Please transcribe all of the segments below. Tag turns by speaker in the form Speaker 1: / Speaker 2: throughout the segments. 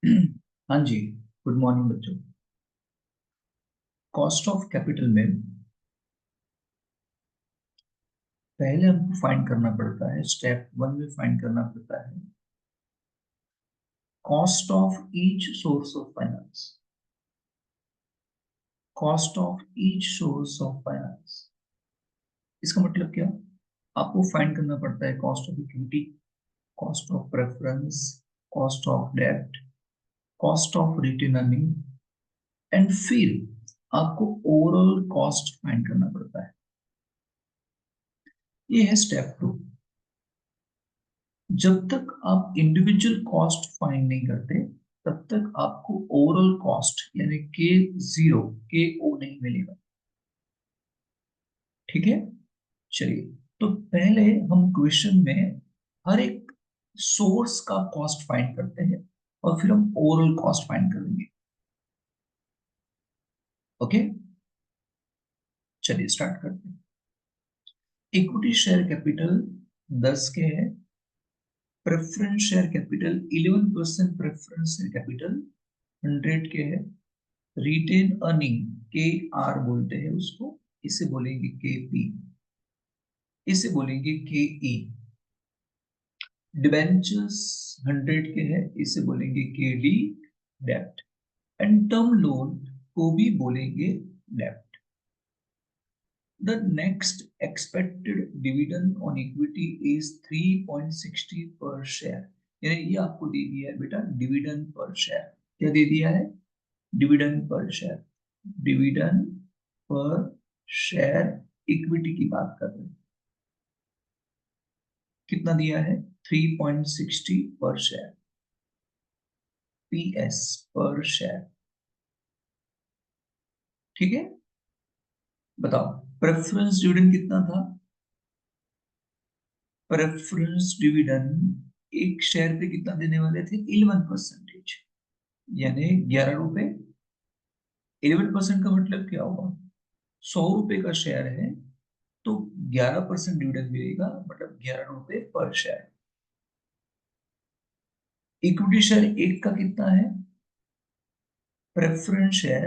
Speaker 1: हाँ जी। Good morning बच्चों। Cost of capital में पहले हमको फाइंड करना पड़ता है, स्टेप वन में फाइंड करना पड़ता है cost of each source of finance. Cost of each source of finance इसका मतलब क्या? आपको फाइंड करना पड़ता है cost of equity, cost of preference, cost of debt, cost of retained earning, and फिर आपको ओवरऑल कॉस्ट फाइंड करना पड़ता है। ये है स्टेप टू। जब तक आप इंडिविजुअल कॉस्ट फाइंड नहीं करते तब तक आपको ओवरऑल कॉस्ट यानी के जीरो, के ओ नहीं मिलेगा। ठीक है, चलिए। तो पहले हम क्वेश्चन में हर एक सोर्स का कॉस्ट फाइंड करते हैं और फिर हम ओवरऑल कॉस्ट फाइंड करेंगे। ओके, चलिए स्टार्ट करते हैं। इक्विटी शेयर कैपिटल 10 के है, preference share capital 11%, preference share capital 100 के है, रिटेन अर्निंग के आर बोलते हैं उसको, इसे बोलेंगे के पी, इसे बोलेंगे के ई। डिबेंचर्स 100 के हैं, इसे बोलेंगे के डी, डेप्ट। एंड टर्म लोन को भी बोलेंगे डेप्ट। The next expected dividend on equity is 3.60 per share. यानी ये आपको दे दिया है बेटा डिविडेंड पर शेयर। क्या दे दिया है? Dividend per share. Dividend per share equity की बात कर रहे हैं। कितना दिया है? 3.60 पर शेयर, पीएस पर शेयर। ठीक है, बताओ प्रेफरेंस डिविडेंड कितना था? प्रेफरेंस डिविडेंड एक शेयर पे कितना देने वाले थे? 11%, यानी 11 रुपए। 11% का मतलब क्या होगा? 100 रुपए का शेयर है तो 11% डिविडेंड मिलेगा, मतलब 11 रुपए पर शेयर। इक्विटी शेयर एक का कितना है? प्रेफरेंस शेयर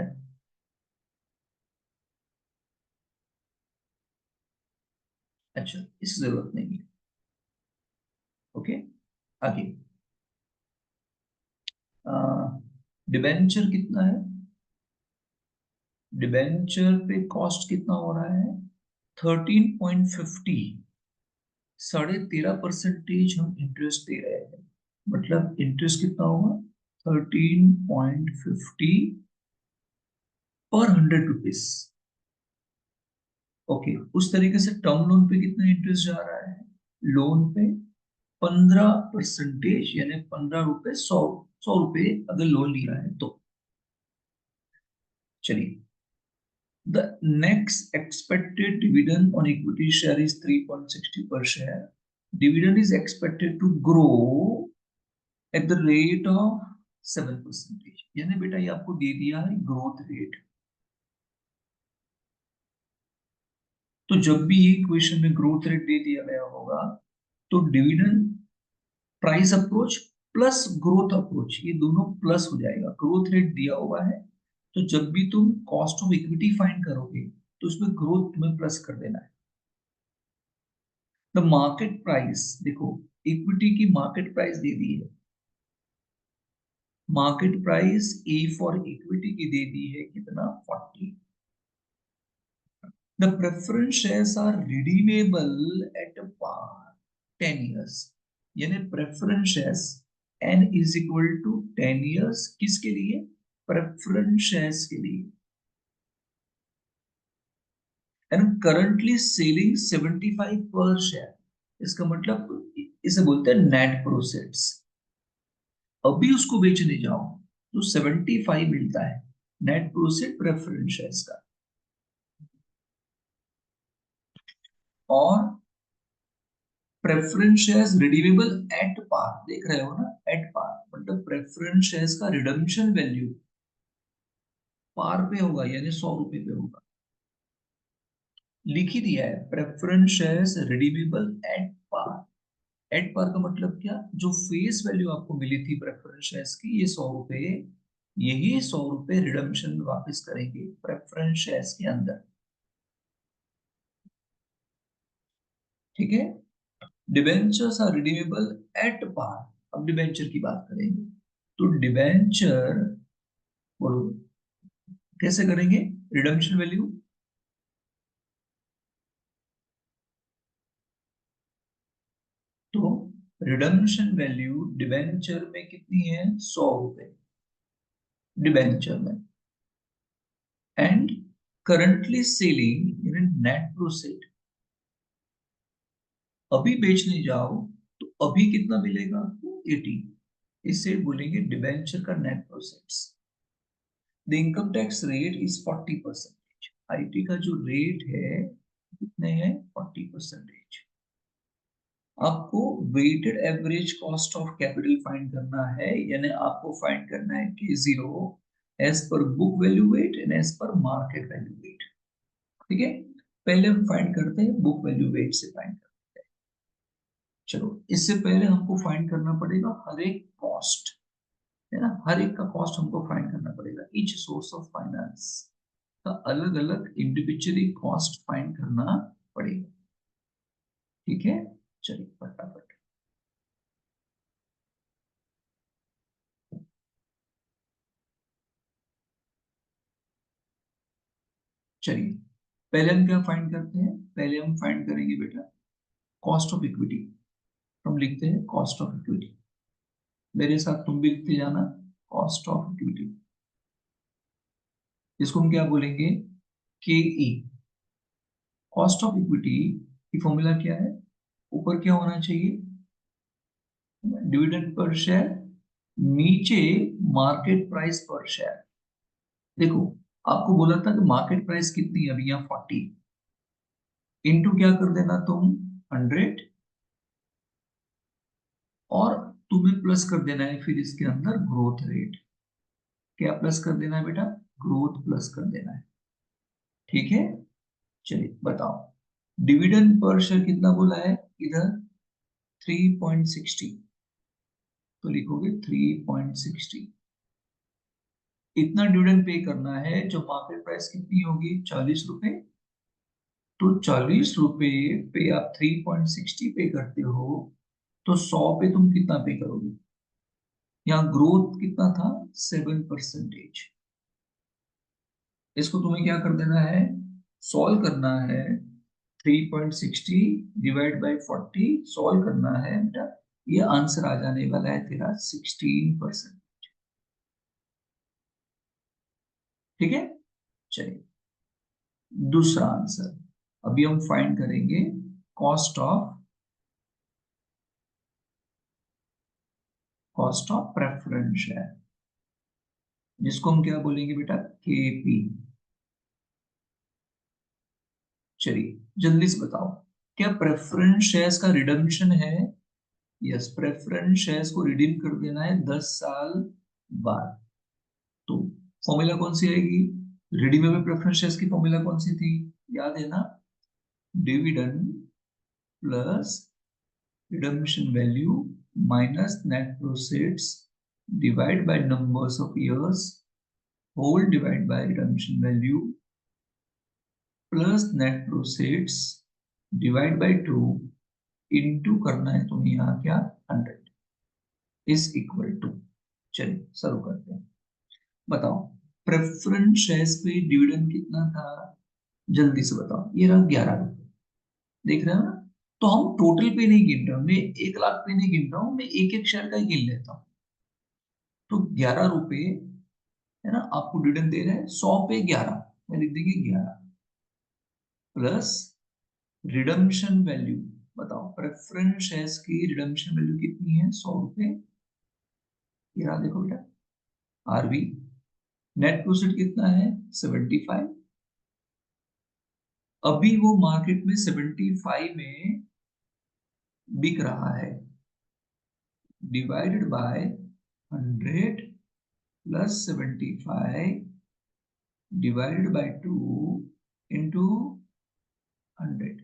Speaker 1: अच्छा, इसकी जरूरत नहीं है। ओके, आगे। डिबेंचर कितना है? डिबेंचर पे कॉस्ट कितना हो रहा है? 13.50। 13.5% हम इंटरेस्ट दे रहे हैं, मतलब इंटरेस्ट कितना होगा? 13.50 पर 100 रुपीज। ओके, उस तरीके से टर्म लोन पे कितना इंटरेस्ट जा रहा है? लोन पे 15%, यानी 15 रुपए, 100 रुपए अगर लोन लिया है तो। चलिए, the next expected dividend on equity share is 3.60 per share. Dividend is expected to grow at the rate of 7%। यानी बेटा ये आपको दे दिया है ग्रोथ रेट। तो जब भी ये क्वेश्चन में ग्रोथ रेट दे दिया गया होगा तो dividend price approach plus growth approach, ये दोनों प्लस हो जाएगा। ग्रोथ रेट दिया हुआ है तो जब भी तुम कॉस्ट ऑफ इक्विटी फाइंड करोगे तो उसमें ग्रोथ तुम्हें प्लस कर देना है। द मार्केट प्राइस, देखो इक्विटी की मार्केट प्राइस दे दी है। Market price a for equity की दे दी है कितना? 40। The preference shares are redeemable at par 10 years. यानी preference shares and is equal to 10 years किसके लिए? प्रेफरेंस शेयर्स के लिए। एंड करंटली सेलिंग 75 पर शेयर। इसका मतलब इसे बोलते हैं नेट प्रोसेड्स। अभी उसको बेचने जाओ तो 75 मिलता है नेट प्रोसेड प्रेफरेंस शेयर्स का। और preference shares redeemable at par, देख रहे हो ना, एट पार मतलब प्रेफरेंस शेयर्स का रिडम्पशन वैल्यू पार पे होगा, यानी 100 रुपए पे होगा। लिख ही दिया है preference shares redeemable at par. At par का मतलब क्या, जो फेस वैल्यू आपको मिली थी प्रेफरेंस शेयर्स की, ये 100 रुपए, यही 100 रुपए रिडम्पशन में वापस करेंगे प्रेफरेंस शेयर्स के अंदर। ठीक है, debentures are redeemable at par. अब डिबेंचर की बात करेंगे, तो डिबेंचर बोलो कैसे करेंगे रिडम्पशन वैल्यू, तो रिडम्पशन वैल्यू डिबेंचर में कितनी है, 100 रुपए डिबेंचर में, and currently selling in net proceed, अभी बेचने जाओ तो अभी कितना मिलेगा आपको, 80, इसे बोलेंगे डिबेंचर का net proceeds. The income tax rate is 40%, IT का जो रेट है कितने है, 40%। आपको weighted average cost of capital find करना है, यानी आपको फाइंड करना है कि zero as per book value weight and as per market value weight. ठीक है, पहले हम फाइंड करते हैं बुक वैल्यू वेट से फाइंड करते हैं। चलो, इससे पहले हमको फाइंड करना पड़ेगा हर एक कॉस्ट, है ना, हर एक का कॉस्ट हमको फाइंड करना पड़ेगा, ईच सोर्स ऑफ फाइनेंस का अलग अलग इंडिविजुअली कॉस्ट फाइंड करना पड़ेगा। ठीक है, चलिए फटाफट। चलिए, पहले हम क्या फाइंड करते हैं, पहले हम फाइंड करेंगे बेटा कॉस्ट ऑफ इक्विटी। हम लिखते हैं कॉस्ट ऑफ इक्विटी, मेरे साथ तुम भी लिखते जाना, कॉस्ट ऑफ इक्विटी, इसको हम क्या बोलेंगे, के ई। कॉस्ट ऑफ इक्विटी की फॉर्मूला क्या है, ऊपर क्या होना चाहिए, डिविडेंड पर शेयर, नीचे मार्केट प्राइस पर शेयर। देखो, आपको बोला था कि मार्केट प्राइस कितनी है अभी, यहाँ 40, इंटू क्या कर देना तुम, 100, और तुम्हें प्लस कर देना है फिर इसके अंदर ग्रोथ रेट। क्या प्लस कर देना है बेटा, ग्रोथ प्लस कर देना है। ठीक है, चलिए बताओ, डिविडेंड पर शेयर कितना बोला है इधर, 3.60, तो लिखोगे 3.60। इतना डिविडेंड पे करना है, जो मार्केट प्राइस कितनी होगी, 40 रुपए, तो 40 रुपए पे आप 3.60 पे करते हो, तो 100 पे तुम कितना पे करोगे, यहाँ ग्रोथ कितना था, 7%। इसको तुम्हें क्या कर देना है, सॉल्व करना है, 3.60 डिवाइड बाई 40 सॉल्व करना है बेटा, ये आंसर आ जाने वाला है तेरा 16%। ठीक है, चलिए दूसरा आंसर, अभी हम फाइंड करेंगे कॉस्ट ऑफ प्रेफरेंस शेयर, जिसको हम क्या बोलेंगे बेटा, केपी। चलिए जल्दी से बताओ, क्या प्रेफरेंस शेयर्स का रिडम्पशन है, यस, प्रेफरेंस शेयर्स को रिडीम कर देना है 10 साल बाद। तो फॉर्मूला कौन सी आएगी, रिडीमेबल प्रेफरेंस शेयर्स की फॉर्मूला कौन सी थी, याद है ना, dividend plus redemption value minus net proceeds divide by numbers of years whole divide by redemption value plus net proceeds divide by 2 into करना है तुम्हें यहाँ क्या, 100 इज इक्वल टू। चलिए शुरू करते हैं, बताओ प्रेफरेंस शेयर्स पे डिविडेंड कितना था, जल्दी से बताओ, ये रहा 11 रुपए, देख रहे हो ना, तो हम टोटल पे नहीं गिन रहा हूं, मैं 1 लाख पे नहीं गिन रहा हूं, मैं एक एक शेयर का ही गिन लेता हूँ। तो 11 रुपए, है ना, आपको डिविडेंड दे रहे हैं, 100 पे 11, मैं लिख देंगे 11 प्लस रिडम्पशन वैल्यू। बताओ प्रेफरेंस शेयर्स की रिडम्पशन वैल्यू कितनी है, 100 रुपए, ये रहा देखो बेटा, आरबी। नेट प्रोफिट कितना है, 75, अभी वो मार्केट में 75 में बिक रहा है, divided by 100 plus 75 divided by 2 into 100।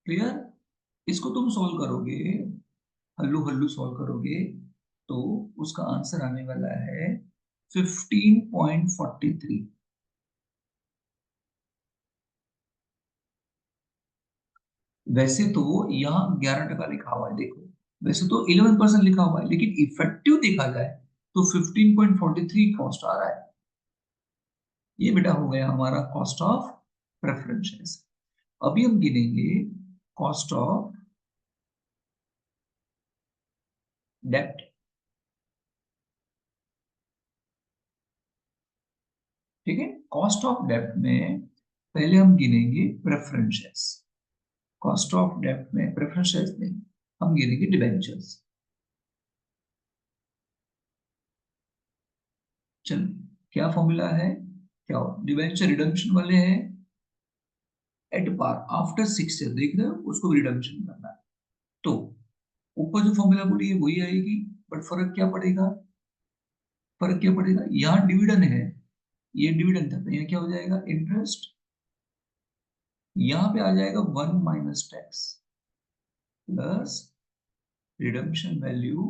Speaker 1: Clear, इसको तुम सॉल्व करोगे, हल्लू हल्लू सॉल्व करोगे, तो उसका आंसर आने वाला है 15.43। वैसे तो यहाँ 11% लिखा हुआ है, देखो वैसे तो 11% लिखा हुआ है, लेकिन इफेक्टिव देखा जाए तो 15.43 कॉस्ट आ रहा है। ये बेटा हो गया हमारा कॉस्ट ऑफ प्रेफरेंसेस। अभी हम गिनेंगे कॉस्ट ऑफ डेप्ट। ठीक है, कॉस्ट ऑफ डेप्ट में पहले हम गिनेंगे प्रेफरेंसेस। कॉस्ट ऑफ डेप्ट में प्रेफरेंसेस नहीं, हम गिनेंगे डिबेंचर्स। चलो, क्या फॉर्मूला है, क्या डिबेंचर रिडम्पशन वाले हैं एट पार आफ्टर 6 ईयर, देख रहे हो, उसको रिडम्पशन करना है। तो ऊपर जो फॉर्मूला बोली है वही आएगी, बट फर्क क्या पड़ेगा, फर्क क्या पड़ेगा, यहाँ डिविडेंड है, ये डिविडेंड था, तो यहाँ क्या हो जाएगा इंटरेस्ट, यहाँ पे आ जाएगा 1 minus tax plus redemption value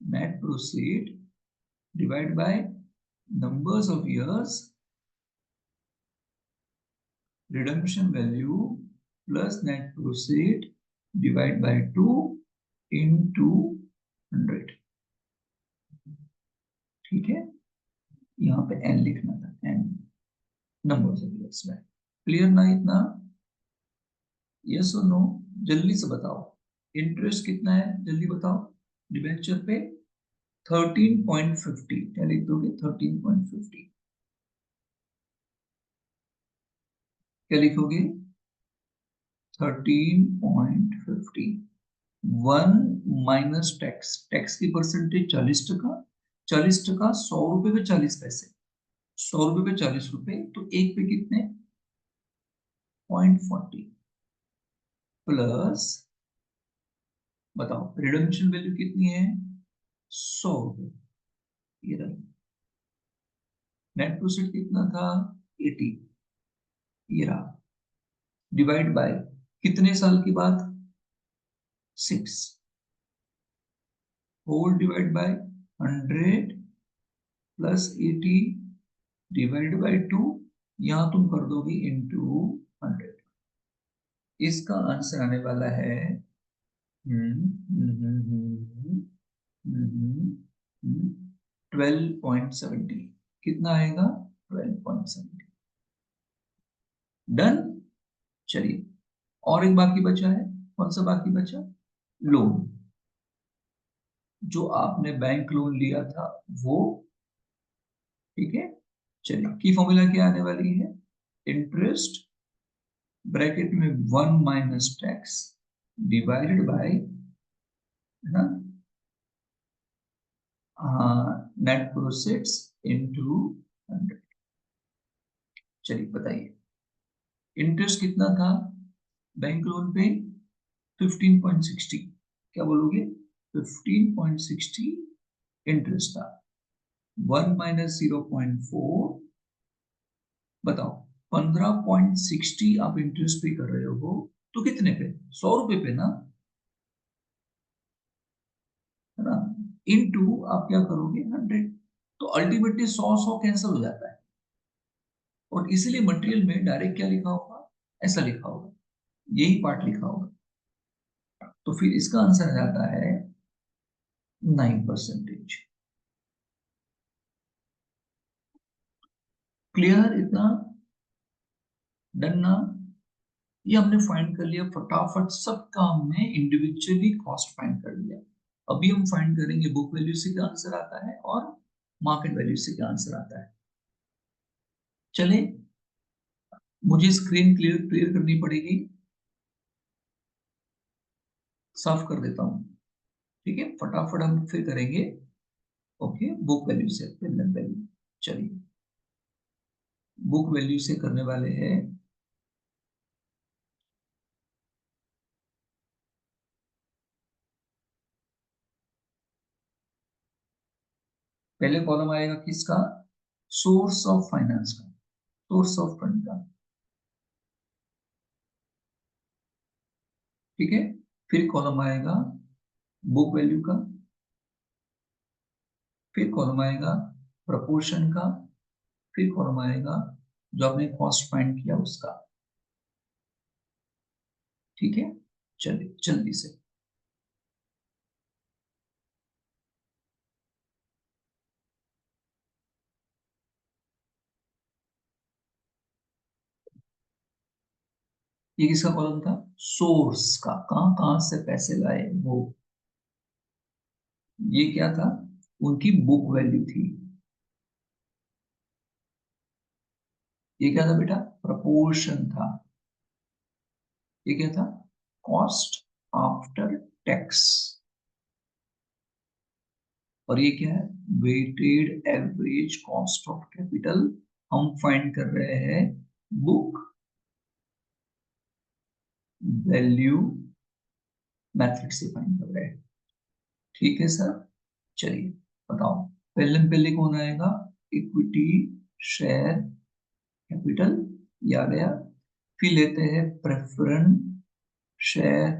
Speaker 1: net proceed divide by numbers of years, redemption value plus net proceed divide by 2 into 100। ठीक है, यहाँ पे n लिखना था, n numbers of years में। क्लियर ना इतना, यस और नो, जल्दी से बताओ। इंटरेस्ट कितना है जल्दी बताओ, डिबेंचर पे 13.50, क्या लिख दोगे 13.50, क्या लिखोगे 13.50। 1 माइनस टैक्स, टैक्स की परसेंटेज 40%, 40% 100 रुपए पे 40 पैसे, 100 रुपए पे 40 रुपए, तो एक पे कितने 0.40 प्लस, बताओ रिडम्पशन वैल्यू कितनी है 100 रुपए, ये रहा। नेट प्रोसीड कितना था 80, ये रहा, डिवाइड बाय कितने साल की बात 6, whole divide by 100 plus 80 divide by 2, यहां तुम कर दोगे इंटू 100। इसका आंसर आने वाला है 12.70। कितना आएगा 12.70। डन। चलिए, और एक बाकी बचा है, कौन सा बाकी बचा, लोन, जो आपने बैंक लोन लिया था वो। ठीक है, चलिए की फॉर्मूला क्या आने वाली है, इंटरेस्ट ब्रैकेट में 1 माइनस टैक्स डिवाइडेड बाय, है ना, नेट प्रोसीड्स इनटू 100। चलिए बताइए, इंटरेस्ट कितना था बैंक लोन पे 15.60, क्या बोलोगे 15.60 इंटरेस्ट था, 1 माइनस 0.4, बताओ 15.60 आप इंटरेस्ट पे कर रहे हो, तो कितने पे 100 रुपए पे ना, है ना, इनटू आप क्या करोगे 100, तो अल्टीमेटली 100 कैंसिल हो जाता है, और इसीलिए मटेरियल में डायरेक्ट क्या लिखा होगा, ऐसा लिखा होगा, यही पार्ट लिखा होगा, तो फिर इसका आंसर आ जाता है 9%। क्लियर इतना, डन ना, ये हमने फाइंड कर लिया फटाफट, सब काम में इंडिविजुअली कॉस्ट फाइंड कर लिया। अभी हम फाइंड करेंगे बुक वैल्यू से क्या आंसर आता है और मार्केट वैल्यू से क्या आंसर आता है। चले, मुझे स्क्रीन क्लियर क्लियर करनी पड़ेगी, साफ कर देता हूँ। ठीक है, फटाफट हम फिर करेंगे। ओके, बुक वैल्यू से प्रेजेंट वैल्यू, चलिए बुक वैल्यू से करने वाले हैं। पहले कॉलम आएगा किसका, सोर्स ऑफ फाइनेंस का, सोर्स ऑफ फंड का। ठीक है, फिर कॉलम आएगा बुक वैल्यू का, फिर कॉलम आएगा प्रपोर्शन का, फिर कॉलम आएगा जो आपने कॉस्ट फाइंड किया उसका। ठीक है, चलिए जल्दी से। ये किसका कॉलम था? सोर्स का, कहां कहां से पैसे लाए वो। ये क्या था? उनकी बुक वैल्यू थी। ये क्या था बेटा? प्रपोर्शन था। ये क्या था? Cost after tax. और ये क्या है? Weighted average cost of capital. हम फाइंड कर रहे हैं बुक वैल्यू मेथड से फाइंड कर रहे हैं। ठीक है सर, चलिए बताओ। पहले कौन आएगा? इक्विटी शेयर कैपिटल, ये आ गया। फिर लेते हैं प्रेफरेंस शेयर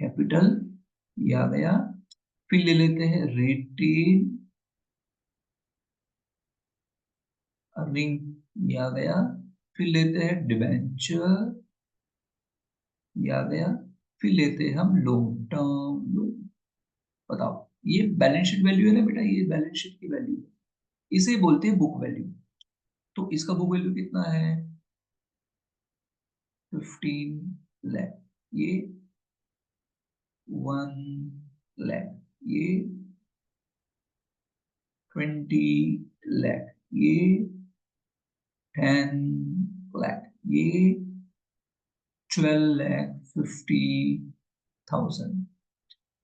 Speaker 1: कैपिटल, ये आ गया। फिर ले लेते हैं रिटेन अर्निंग, ये आ गया। फिर लेते हैं डिबेंचर, ये आ गया। फिर लेते हैं हम लॉन्ग टर्म लोन। बताओ, ये बैलेंस शीट वैल्यू है ना बेटा, ये बैलेंस शीट की वैल्यू है, इसे बोलते हैं बुक वैल्यू। तो इसका बुक वैल्यू कितना है? 15 लाख। ये 1 लाख। ये 20 लाख। ये 10 लाख। ये 12,50,000।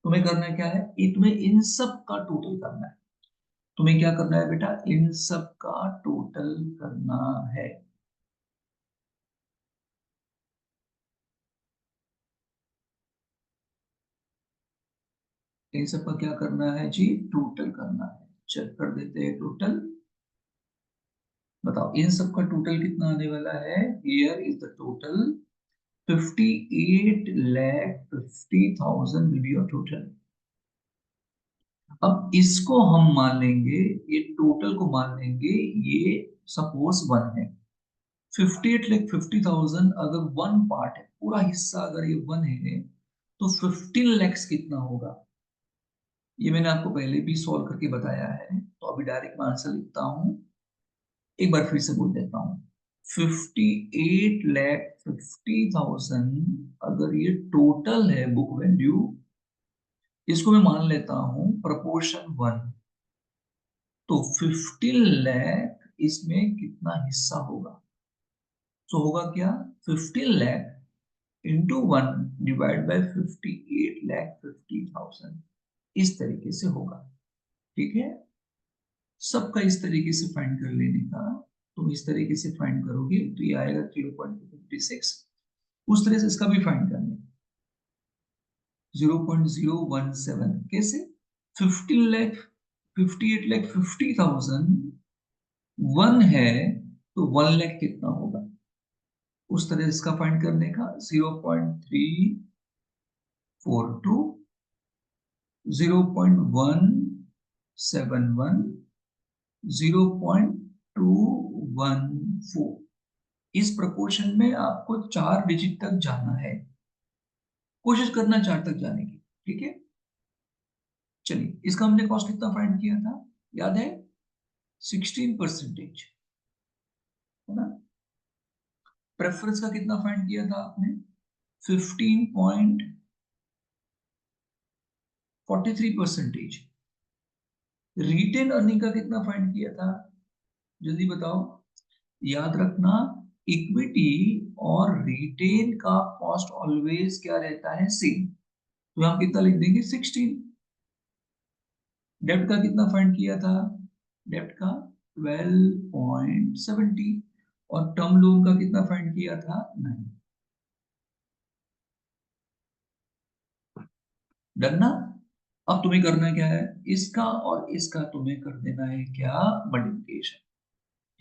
Speaker 1: तुम्हें करना क्या है? ये तुम्हें इन सब का टोटल करना है। तुम्हें क्या करना है बेटा? इन सब का टोटल करना है। इन सब का क्या करना है जी? टोटल करना है। चल कर देते हैं टोटल। बताओ इन सब का टोटल कितना आने वाला है? Here is the total. 58,50,000 will be your total। अब इसको हम मान लेंगे, ये टोटल को मान लेंगे, ये सपोज 1 है। 58,50,000 अगर 1 पार्ट है, पूरा हिस्सा अगर ये 1 है, तो 15 lakhs कितना होगा? ये मैंने आपको पहले भी सॉल्व करके बताया है, तो अभी डायरेक्ट मैं आंसर लिखता हूं। एक बार फिर से बोल देता हूँ। 58,50,000 अगर ये टोटल है बुक वैल्यू, इसको मैं मान लेता हूं प्रपोर्शन 1। तो 15 लाख इसमें कितना हिस्सा होगा? तो होगा क्या? 15 लाख इंटू 1 डिवाइड बाई 58,50,000, इस तरीके से होगा। ठीक है, सबका इस तरीके से फाइंड कर लेने का। तुम इस तरीके से फाइंड करोगे तो ये आएगा 0.56। उस तरह से इसका भी फाइंड करना। 0.017 कैसे? 15 लाख 58,50,000 1 है, तो 1 लाख कितना होगा? उस तरह से इसका फाइंड करने का। 0.342, 0.171, 0.214। इस प्रपोर्शन में आपको 4 डिजिट तक जाना है। कोशिश करना 4 तक जाने की। ठीक है, चलिए इसका हमने कॉस्ट कितना फाइंड किया था? याद है? 16%, है ना? प्रेफरेंस का कितना फाइंड किया था आपने? 15.43%। रिटेन अर्निंग का कितना फाइंड किया था? जल्दी बताओ। याद रखना, इक्विटी और रिटेन का कॉस्ट ऑलवेज क्या रहता है? सेम। तो हम कितना लिख देंगे? 16। डेब्ट का कितना फाइंड किया था? डेब्ट का 12.70। और टर्म लोन का कितना फाइंड किया था? 9। डन ना? अब तुम्हें करना क्या है? इसका और इसका तुम्हें कर देना है क्या? मल्टीप्लिकेशन।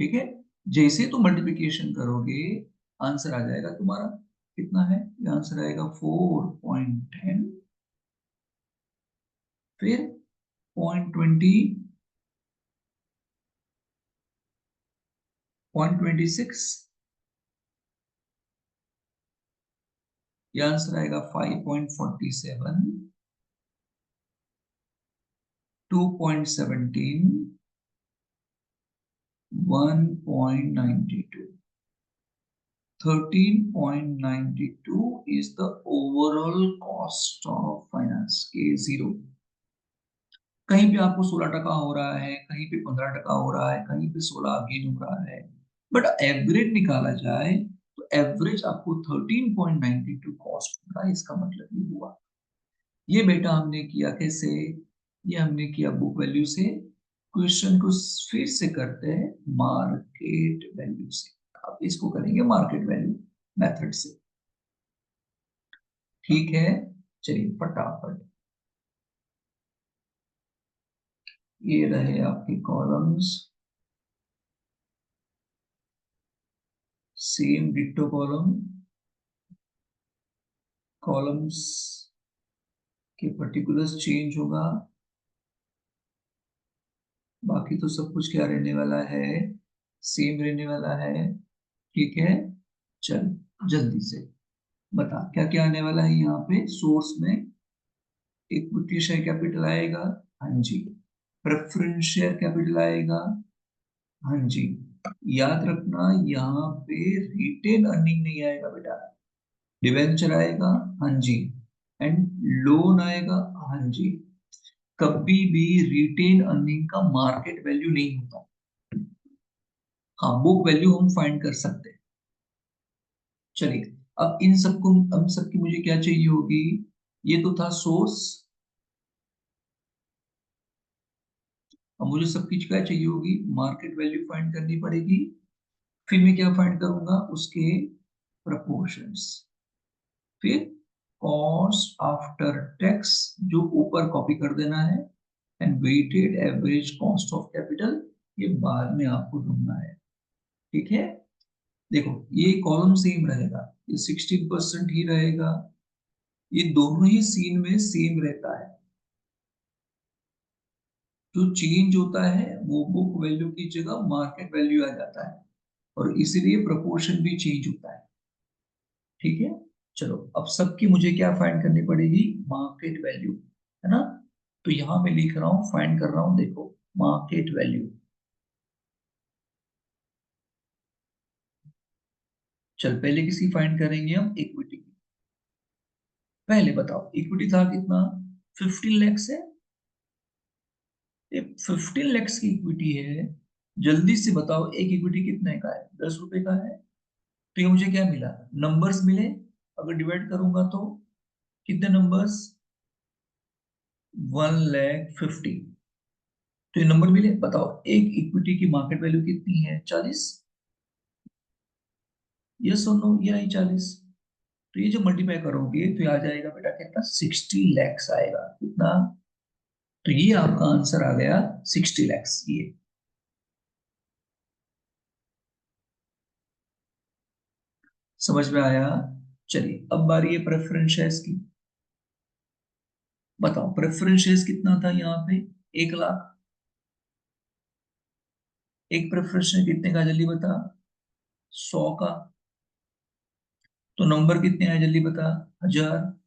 Speaker 1: ठीक है, जैसे तुम मल्टीप्लिकेशन करोगे आंसर आ जाएगा तुम्हारा। कितना है, ये आंसर आएगा 4.10, फिर 0.20, 0.26, ये आंसर आएगा 5.47, 2.17, 1.92. 13.92 is the overall cost of finance, K0. कहीं पे आपको 16% हो रहा है, कहीं पे 15% हो रहा है, कहीं पे 16 गेन हो रहा है, बट एवरेज निकाला जाए तो एवरेज आपको 13.92 कॉस्ट हो रहा है। इसका मतलब ये हुआ, ये बेटा हमने किया कैसे, ये हमने किया बुक वैल्यू से। क्वेश्चन को फिर से करते हैं मार्केट वैल्यू से। अब इसको करेंगे मार्केट वैल्यू मेथड से, ठीक है। चलिए फटाफट, ये रहे आपके columns, same ditto column, columns के पर्टिकुलर्स चेंज होगा, बाकी तो सब कुछ क्या रहने वाला है, सेम रहने वाला है, ठीक है। चल जल्दी से बता क्या क्या आने वाला है यहाँ पे। सोर्स में इक्विटी शेयर कैपिटल आएगा, हाँ जी। प्रेफरेंस शेयर कैपिटल आएगा, हाँ जी। याद रखना यहाँ पे रिटेन अर्निंग नहीं आएगा बेटा, डिवेंचर आएगा, हाँ जी। एंड लोन आएगा, हाँ जी। कभी भी रिटेन अर्निंग का मार्केट वैल्यू नहीं होता, हाँ बुक वैल्यू हम फाइंड कर सकते हैं। चलिए अब इन सबको, हम सबकी मुझे क्या चाहिए होगी, ये तो था सोर्स, अब मुझे सबकी क्या चाहिए होगी, मार्केट वैल्यू फाइंड करनी पड़ेगी। फिर मैं क्या फाइंड करूंगा, उसके प्रपोर्शंस, फिर कॉस्ट आफ्टर टैक्स जो ऊपर कॉपी कर देना है, and weighted average cost of capital ये बाद में आपको ढूंढना है, ठीक है। देखो ये कॉलम सेम रहेगा, ये 16% ही रहेगा, ये दोनों ही सीन में सेम रहता है। जो चेंज होता है वो बुक वैल्यू की जगह मार्केट वैल्यू आ जाता है, और इसीलिए प्रपोर्शन भी चेंज होता है, ठीक है। चलो अब सबकी मुझे क्या फाइंड करनी पड़ेगी, मार्केट वैल्यू, है ना। तो यहां मैं लिख रहा हूं, फाइंड कर रहा हूं, देखो मार्केट वैल्यू। चल पहले किसकी फाइंड करेंगे हम, इक्विटी की। पहले बताओ इक्विटी था कितना, 15 lakhs है, ये 15 lakhs की इक्विटी है। जल्दी से बताओ एक इक्विटी कितने का है, 10 रुपए का है। तो ये मुझे क्या मिला, नंबर्स मिले, अगर डिवाइड करूंगा तो कितने नंबर्स, 1,50,000। तो ये नंबर मिले, बताओ एक इक्विटी की मार्केट वैल्यू कितनी है, 40। यस और नो, ये आई 40। तो ये जो मल्टीप्लाई करोगे तो ये आ जाएगा बेटा कितना, 60 lakhs आएगा, कितना। तो ये आपका आंसर आ गया 60 lakhs, ये। समझ में आया। चलिए अब बारी है प्रेफरेंस शेयर्स की। बताओ प्रेफरेंस शेयर्स कितना था यहाँ पे, 1 लाख। एक प्रेफरेंस शेयर कितने का जल्दी बता, 100 का। तो नंबर कितने आए जल्दी बता, 1000।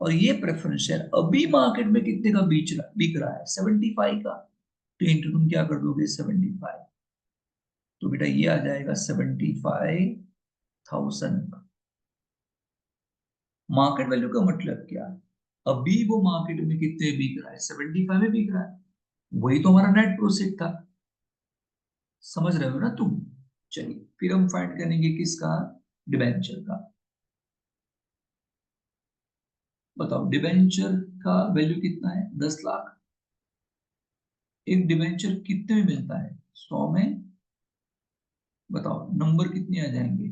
Speaker 1: और ये प्रेफरेंस शेयर अभी मार्केट में कितने का बिक रहा है, 75 का। तो इंटू तुम क्या कर दोगे, 75। तो बेटा ये आ जाएगा 75,000। मार्केट वैल्यू का मतलब क्या, अभी वो मार्केट में कितने बिक रहा है, 75 में बिक रहा है, वही तो हमारा नेट प्रोफिट था। समझ रहे हो ना तुम। चलिए फिर हम फाइंड करेंगे किसका, डिबेंचर का। बताओ डिबेंचर का वैल्यू कितना है, 10 लाख। एक डिबेंचर कितने में मिलता है, 100 में। बताओ नंबर कितने आ जाएंगे,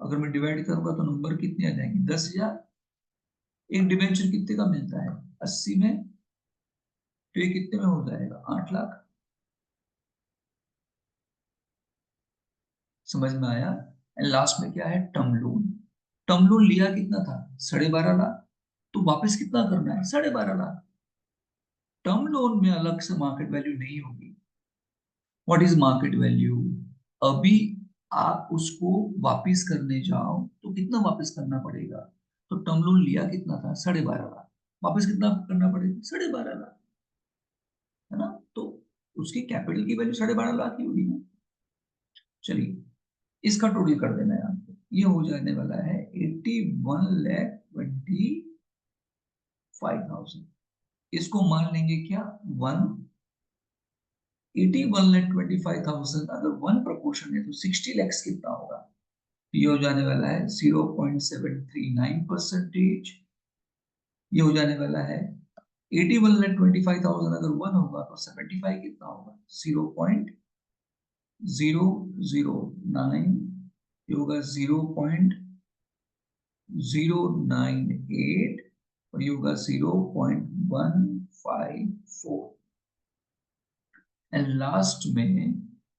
Speaker 1: अगर मैं डिवाइड करूंगा तो नंबर कितने आ जाएंगे, 10,000। एक डिबेंचर कितने का मिलता है, 80 में। तो ये कितने में हो जाएगा, 8 लाख। समझ में आया। एंड लास्ट में क्या है, टर्म लोन। टर्म लोन लिया कितना था, 12.5 लाख, तो वापस कितना करना है, 12.5 लाख। टर्म लोन में अलग से मार्केट वैल्यू नहीं होगी। व्हाट इज मार्केट वैल्यू, अभी आप उसको वापस करने जाओ तो कितना वापस करना पड़ेगा, तो टर्म लोन लिया कितना था, 12.5 लाख, वापस कितना करना पड़ेगा, 12.5 लाख, है ना। तो उसकी कैपिटल की वैल्यू 12.5 लाख ही होगी ना। चलिए इसका टोटल कर देना है आपको, ये हो जाने वाला है 81,25,000। इसको मान लेंगे क्या, 81,25,000 अगर 1 प्रपोर्शन है तो 60 लैक्स कितना होगा, ये हो जाने वाला है 0.739%। ये हो जाने वाला है 81,25,000 अगर 1 होगा तो 75 कितना होगा, 0.009, ये होगा 0.098 और ये होगा 0.154। एंड लास्ट में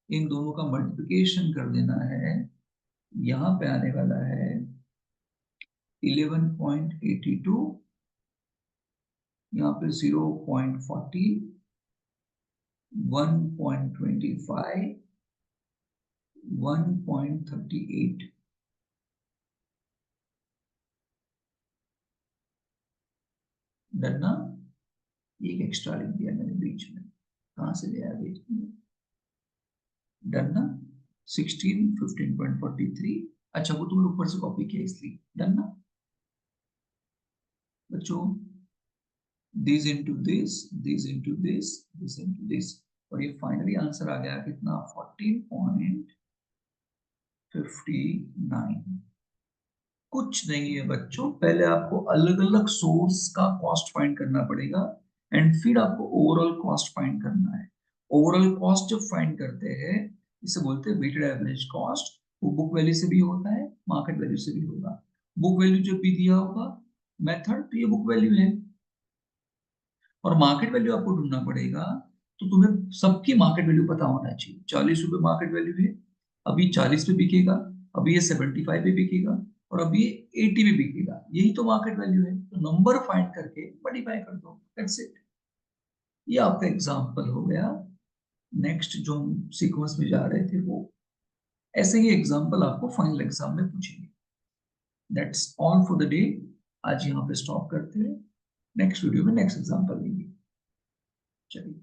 Speaker 1: इन दोनों का मल्टीप्लिकेशन कर देना है, यहां पे आने वाला है 11.82, यहाँ पे 0.40, 1.25, 1.38। डरना, एक एक्स्ट्रा लिख दिया मैंने बीच में, कहां से लिया बीच में, डरना 16, 15.43। अच्छा वो तुमने ऊपर से कॉपी किया इसलिए, डरना बच्चों, this into this, this into this, this into this, और ये फाइनली आंसर आ गया कितना, 14.59। कुछ नहीं है बच्चों, पहले आपको अलग अलग सोर्स का कॉस्ट फाइंड करना पड़ेगा एंड फिर आपको ओवरऑल कॉस्ट फाइंड करना है। ओवरऑल कॉस्ट जब फाइंड करते हैं, इसे बोलते हैं वेटेड एवरेज कॉस्ट। वो बुक वैल्यू से भी होता है, मार्केट वैल्यू से भी होगा। बुक वैल्यू जब भी दिया होगा मेथड, तो ये बुक वैल्यू है, और मार्केट वैल्यू आपको ढूंढना पड़ेगा। तो तुम्हें सबकी मार्केट वैल्यू पता होना चाहिए। 40 रुपए मार्केट वैल्यू है, अभी 40 पे बिकेगा, अभी ये 75 पे बिकेगा, और अभी ये 80 पे बिकेगा, यही तो मार्केट वैल्यू है। तो नंबर फाइंड करके मल्टीप्लाई कर दो, दैट्स इट। ये आपका एग्जांपल हो गया। नेक्स्ट जो हम सीक्वेंस में जा रहे थे वो ऐसे ही एग्जांपल आपको फाइनल एग्जाम में पूछेंगे। That's all for the day. आज यहाँ पे स्टॉप करते हैं, नेक्स्ट वीडियो में नेक्स्ट एग्जांपल लेंगे। चलिए।